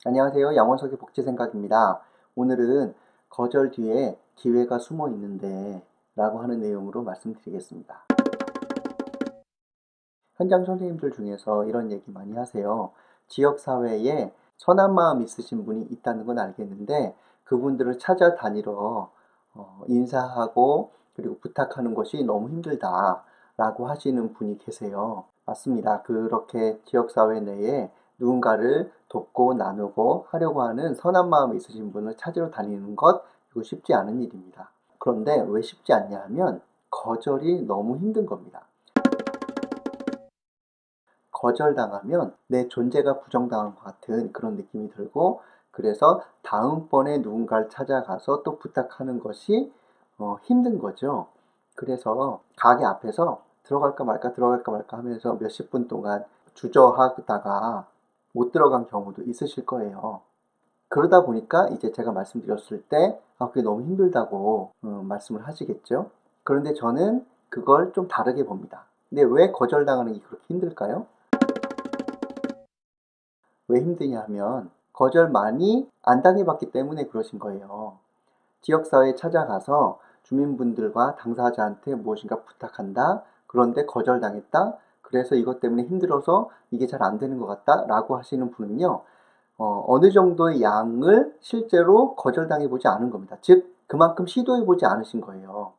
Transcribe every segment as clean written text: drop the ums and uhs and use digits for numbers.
안녕하세요. 양원석의 복지생각입니다. 오늘은 거절 뒤에 기회가 숨어 있는데 라고 하는 내용으로 말씀드리겠습니다. 현장 선생님들 중에서 이런 얘기 많이 하세요. 지역사회에 선한 마음 있으신 분이 있다는 건 알겠는데 그분들을 찾아다니러 인사하고 그리고 부탁하는 것이 너무 힘들다 라고 하시는 분이 계세요. 맞습니다. 그렇게 지역사회 내에 누군가를 돕고 나누고 하려고 하는 선한 마음이 있으신 분을 찾으러 다니는 것, 이거 쉽지 않은 일입니다. 그런데 왜 쉽지 않냐 하면 거절이 너무 힘든 겁니다. 거절당하면 내 존재가 부정당한 것 같은 그런 느낌이 들고, 그래서 다음번에 누군가를 찾아가서 또 부탁하는 것이 힘든 거죠. 그래서 가게 앞에서 들어갈까 말까 하면서 몇십 분 동안 주저하다가 못 들어간 경우도 있으실 거예요. 그러다 보니까 이제 제가 말씀드렸을 때 그게 너무 힘들다고 말씀을 하시겠죠. 그런데 저는 그걸 좀 다르게 봅니다. 근데 왜 거절당하는 게 그렇게 힘들까요? 왜 힘드냐 하면 거절 많이 안 당해봤기 때문에 그러신 거예요. 지역사회에 찾아가서 주민분들과 당사자한테 무엇인가 부탁한다. 그런데 거절당했다. 그래서 이것 때문에 힘들어서 이게 잘 안 되는 것 같다. 라고 하시는 분은요. 어느 정도의 양을 실제로 거절당해 보지 않은 겁니다. 즉, 그만큼 시도해 보지 않으신 거예요.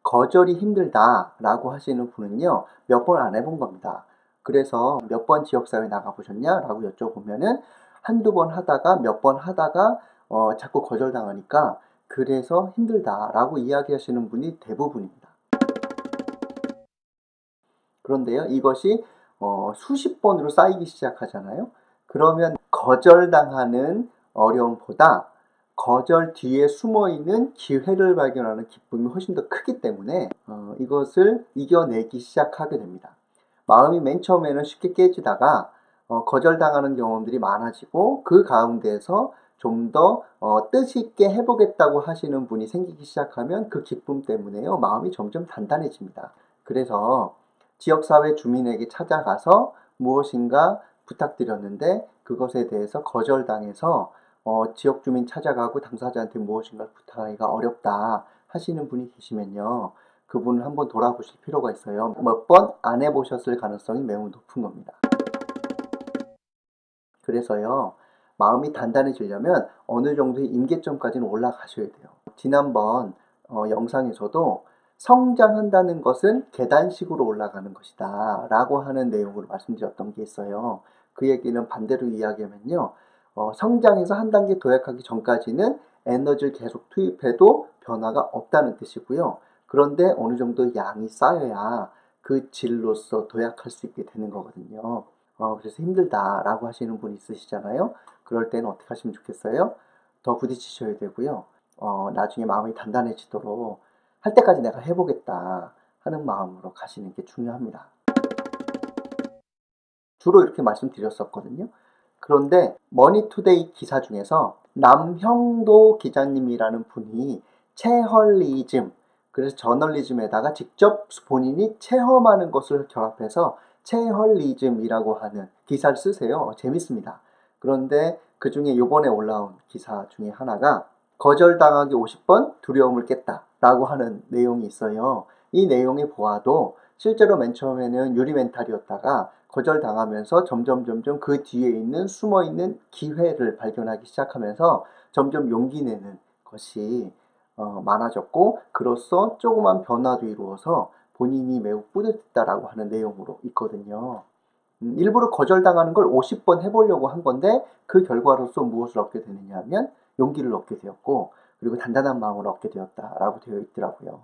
거절이 힘들다라고 하시는 분은요, 몇 번 안 해본 겁니다. 그래서 몇 번 지역사회 나가보셨냐라고 여쭤보면은 한두 번 하다가 몇 번 하다가 자꾸 거절당하니까 그래서 힘들다라고 이야기하시는 분이 대부분입니다. 그런데요, 이것이 수십 번으로 쌓이기 시작하잖아요. 그러면 거절당하는 어려움보다 거절 뒤에 숨어있는 기회를 발견하는 기쁨이 훨씬 더 크기 때문에 이것을 이겨내기 시작하게 됩니다. 마음이 맨 처음에는 쉽게 깨지다가 거절당하는 경험들이 많아지고 그 가운데서 좀 더 뜻있게 해보겠다고 하시는 분이 생기기 시작하면 그 기쁨 때문에요, 마음이 점점 단단해집니다. 그래서 지역사회 주민에게 찾아가서 무엇인가 부탁드렸는데 그것에 대해서 거절당해서 지역 주민 찾아가고 당사자한테 무엇인가를 부탁하기가 어렵다 하시는 분이 계시면요, 그분을 한번 돌아보실 필요가 있어요. 몇 번 안 해보셨을 가능성이 매우 높은 겁니다. 그래서요, 마음이 단단해지려면 어느 정도의 임계점까지는 올라가셔야 돼요. 지난번 영상에서도 성장한다는 것은 계단식으로 올라가는 것이다 라고 하는 내용으로 말씀드렸던 게 있어요. 그 얘기는 반대로 이야기하면요, 성장해서 한 단계 도약하기 전까지는 에너지를 계속 투입해도 변화가 없다는 뜻이고요. 그런데 어느 정도 양이 쌓여야 그 질로서 도약할 수 있게 되는 거거든요. 그래서 힘들다라고 하시는 분 있으시잖아요. 그럴 때는 어떻게 하시면 좋겠어요? 더 부딪히셔야 되고요. 나중에 마음이 단단해지도록 할 때까지 내가 해보겠다 하는 마음으로 가시는 게 중요합니다. 주로 이렇게 말씀드렸었거든요. 그런데 머니투데이 기사 중에서 남형도 기자님이라는 분이 체헐리즘, 그래서 저널리즘에다가 직접 본인이 체험하는 것을 결합해서 체헐리즘이라고 하는 기사를 쓰세요. 재밌습니다. 그런데 그 중에 요번에 올라온 기사 중에 하나가 거절당하기 50번 두려움을 깼다 라고 하는 내용이 있어요. 이 내용을 보아도 실제로 맨 처음에는 유리 멘탈이었다가 거절당하면서 점점 그 뒤에 있는 숨어있는 기회를 발견하기 시작하면서 점점 용기 내는 것이 많아졌고, 그로써 조그만 변화도 이루어서 본인이 매우 뿌듯했다라고 하는 내용으로 있거든요. 일부러 거절당하는 걸 50번 해보려고 한 건데 그 결과로서 무엇을 얻게 되느냐 하면 용기를 얻게 되었고, 그리고 단단한 마음을 얻게 되었다라고 되어 있더라고요.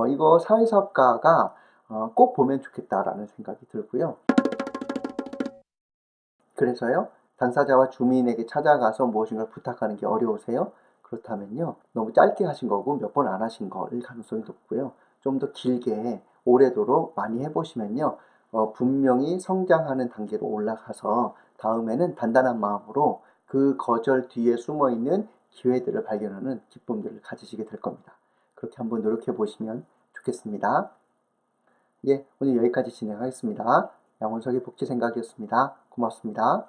이거 사회사업가가 꼭 보면 좋겠다라는 생각이 들고요. 그래서요, 당사자와 주민에게 찾아가서 무엇인가를 부탁하는 게 어려우세요? 그렇다면요, 너무 짧게 하신 거고 몇 번 안 하신 거일 가능성이 높고요. 좀 더 길게 오래도록 많이 해보시면요, 분명히 성장하는 단계로 올라가서 다음에는 단단한 마음으로 그 거절 뒤에 숨어있는 기회들을 발견하는 기쁨들을 가지시게 될 겁니다. 그렇게 한번 노력해 보시면 좋겠습니다. 예, 오늘 여기까지 진행하겠습니다. 양원석의 복지생각이었습니다. 고맙습니다.